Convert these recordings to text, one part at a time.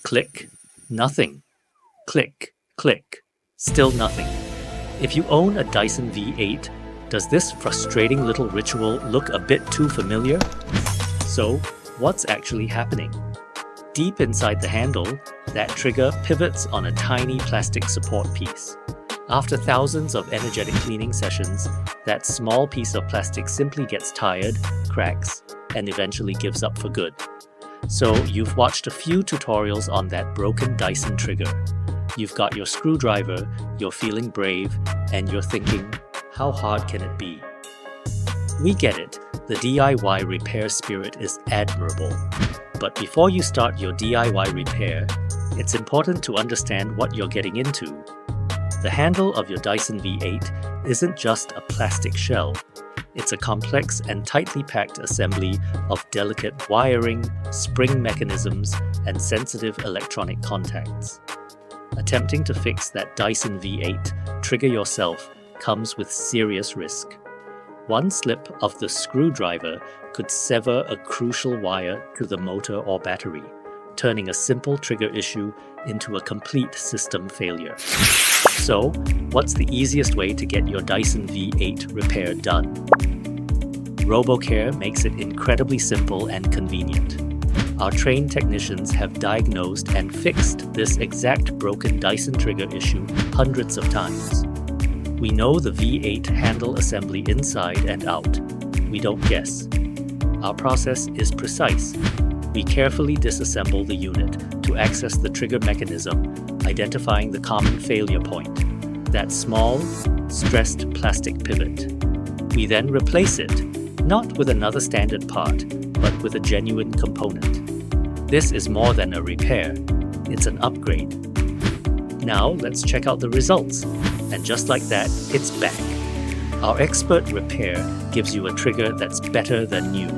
Click, nothing. Click, click, still nothing. If you own a Dyson V8, does this frustrating little ritual look a bit too familiar? So, what's actually happening? Deep inside the handle, that trigger pivots on a tiny plastic support piece. After thousands of energetic cleaning sessions, that small piece of plastic simply gets tired, cracks, and eventually gives up for good. So you've watched a few tutorials on that broken Dyson trigger. You've got your screwdriver, you're feeling brave, and you're thinking, how hard can it be? We get it, the DIY repair spirit is admirable. But before you start your DIY repair, it's important to understand what you're getting into. The handle of your Dyson V8 isn't just a plastic shell. It's a complex and tightly packed assembly of delicate wiring, spring mechanisms, and sensitive electronic contacts. Attempting to fix that Dyson V8 trigger yourself comes with serious risk. One slip of the screwdriver could sever a crucial wire to the motor or battery, turning a simple trigger issue into a complete system failure. So, what's the easiest way to get your Dyson V8 repair done? RoboCare makes it incredibly simple and convenient. Our trained technicians have diagnosed and fixed this exact broken Dyson trigger issue hundreds of times. We know the V8 handle assembly inside and out. We don't guess. Our process is precise. We carefully disassemble the unit to access the trigger mechanism, identifying the common failure point, that small, stressed plastic pivot. We then replace it, not with another standard part, but with a genuine component. This is more than a repair, it's an upgrade. Now let's check out the results. And just like that, it's back. Our expert repair gives you a trigger that's better than new,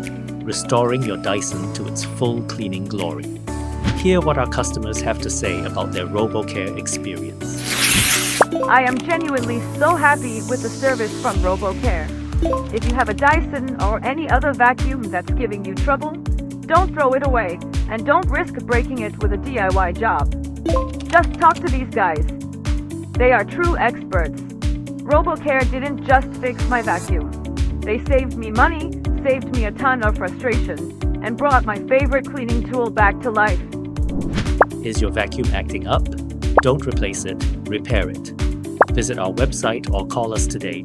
restoring your Dyson to its full cleaning glory. Hear what our customers have to say about their RoboCare experience. I am genuinely so happy with the service from RoboCare. If you have a Dyson or any other vacuum that's giving you trouble, don't throw it away and don't risk breaking it with a DIY job. Just talk to these guys. They are true experts. RoboCare didn't just fix my vacuum. They saved me money, saved me a ton of frustration, and brought my favorite cleaning tool back to life. Is your vacuum acting up? Don't replace it, repair it. Visit our website or call us today.